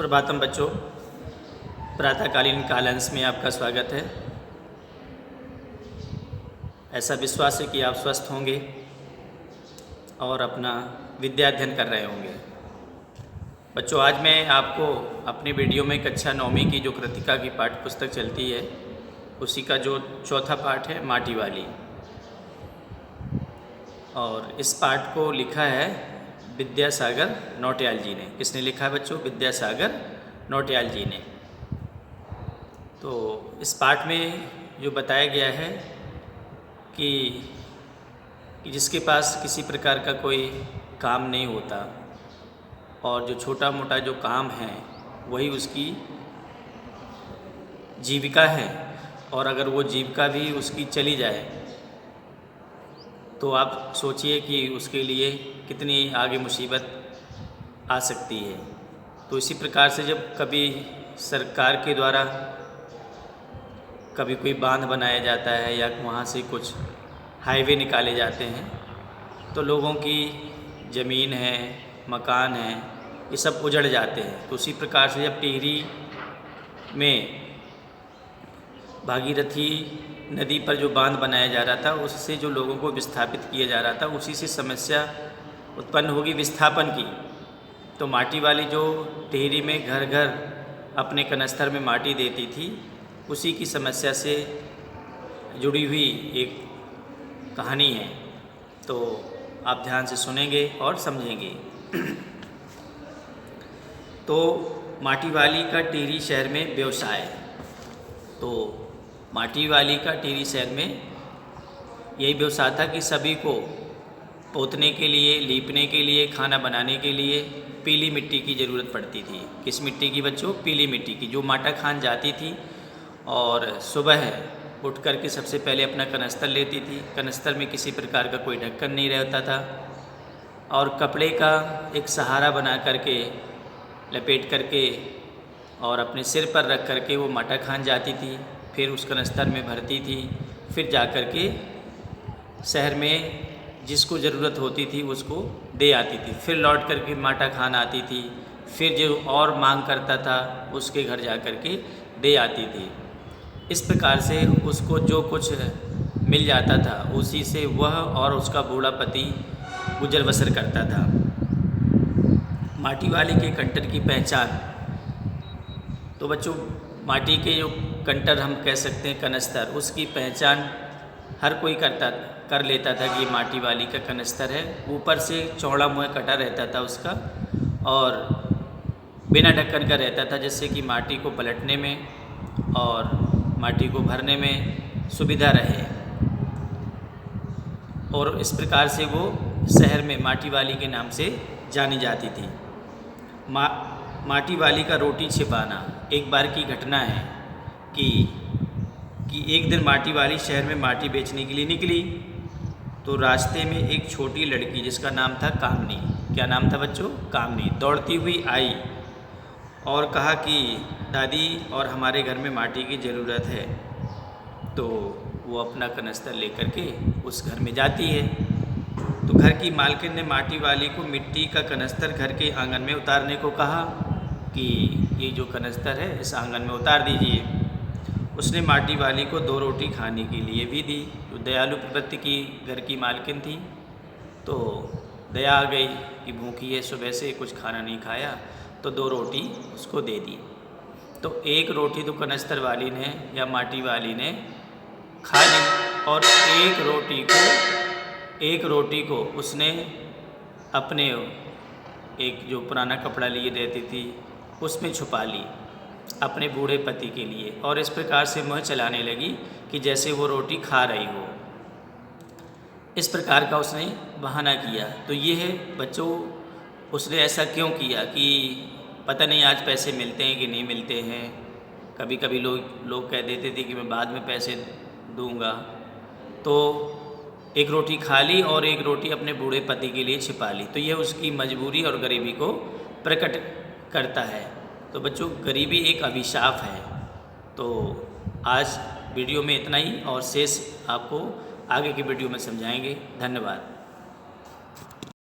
सुप्रभातम बच्चों, प्रातःकालीन कालांश में आपका स्वागत है। ऐसा विश्वास है कि आप स्वस्थ होंगे और अपना विद्याध्ययन कर रहे होंगे। बच्चों, आज मैं आपको अपनी वीडियो में कक्षा 9वीं की जो कृतिका की पाठ्य पुस्तक चलती है उसी का जो चौथा पाठ है माटी वाली, और इस पाठ को लिखा है विद्यासागर नौटियाल जी ने। किसने लिखा है बच्चों? विद्यासागर नौटियाल जी ने। तो इस पाठ में जो बताया गया है कि जिसके पास किसी प्रकार का कोई काम नहीं होता और जो छोटा मोटा जो काम है वही उसकी जीविका है, और अगर वो जीविका भी उसकी चली जाए तो आप सोचिए कि उसके लिए कितनी आगे मुसीबत आ सकती है। तो इसी प्रकार से जब कभी सरकार के द्वारा कभी कोई बांध बनाया जाता है या वहाँ से कुछ हाईवे निकाले जाते हैं तो लोगों की ज़मीन है, मकान है, ये सब उजड़ जाते हैं। तो उसी प्रकार से जब टिहरी में भागीरथी नदी पर जो बांध बनाया जा रहा था उससे जो लोगों को विस्थापित किया जा रहा था, उसी से समस्या उत्पन्न होगी विस्थापन की। तो माटी वाली जो टिहरी में घर घर अपने कनस्तर में माटी देती थी, उसी की समस्या से जुड़ी हुई एक कहानी है। तो आप ध्यान से सुनेंगे और समझेंगे। तो माटी वाली का टिहरी शहर में व्यवसाय। तो माटी वाली का टिहरी शहर में यही व्यवसाय था कि सभी को पोतने के लिए, लीपने के लिए, खाना बनाने के लिए पीली मिट्टी की ज़रूरत पड़ती थी। किस मिट्टी की बच्चों? पीली मिट्टी की, जो माटा खान जाती थी और सुबह उठ कर के सबसे पहले अपना कनस्तर लेती थी। कनस्तर में किसी प्रकार का कोई ढक्कन नहीं रहता था और कपड़े का एक सहारा बना करके लपेट करके और अपने सिर पर रख करके वो माटा खान जाती थी। फिर उस कनस्तर में भरती थी, फिर जा कर के शहर में जिसको ज़रूरत होती थी उसको दे आती थी। फिर लौट कर के माटा खान आती थी, फिर जो और मांग करता था उसके घर जा कर के दे आती थी। इस प्रकार से उसको जो कुछ मिल जाता था उसी से वह और उसका बूढ़ा पति गुजर बसर करता था। माटी वाले के कंटर की पहचान। तो बच्चों, माटी के जो कंटर हम कह सकते हैं कनस्तर, उसकी पहचान हर कोई कर लेता था कि माटी वाली का कनस्तर है। ऊपर से चौड़ा मुँह कटा रहता था उसका और बिना ढक्कन का रहता था, जिससे कि माटी को पलटने में और माटी को भरने में सुविधा रहे। और इस प्रकार से वो शहर में माटी वाली के नाम से जानी जाती थी। माटी वाली का रोटी छिपाना। एक बार की घटना है कि एक दिन माटी वाली शहर में माटी बेचने के लिए निकली तो रास्ते में एक छोटी लड़की जिसका नाम था कामनी। क्या नाम था बच्चों? कामनी। दौड़ती हुई आई और कहा कि दादी और हमारे घर में माटी की ज़रूरत है। तो वो अपना कनस्तर लेकर के उस घर में जाती है। तो घर की मालकिन ने माटी वाली को मिट्टी का कनस्तर घर के आंगन में उतारने को कहा कि ये जो कनस्तर है इस आंगन में उतार दीजिए। उसने माटी वाली को 2 रोटी खाने के लिए भी दी। जो दयालु प्रवृत्ति की घर की मालकिन थी, तो दया आ गई कि भूखी है, सुबह से कुछ खाना नहीं खाया, तो 2 रोटी उसको दे दी। तो 1 रोटी तो कनस्तर वाली ने या माटी वाली ने खा ली और एक रोटी को उसने अपने एक जो पुराना कपड़ा लिए रहती थी उसमें छुपा ली अपने बूढ़े पति के लिए, और इस प्रकार से मुँह चलाने लगी कि जैसे वो रोटी खा रही हो। इस प्रकार का उसने बहाना किया। तो ये है बच्चों, उसने ऐसा क्यों किया कि पता नहीं आज पैसे मिलते हैं कि नहीं मिलते हैं। कभी कभी लोग कह देते थे कि मैं बाद में पैसे दूंगा। तो 1 रोटी खा ली और 1 रोटी अपने बूढ़े पति के लिए छिपा ली। तो यह उसकी मजबूरी और गरीबी को प्रकट करता है। तो बच्चों, गरीबी एक अभिशाप है। तो आज वीडियो में इतना ही और शेष आपको आगे की वीडियो में समझाएंगे। धन्यवाद।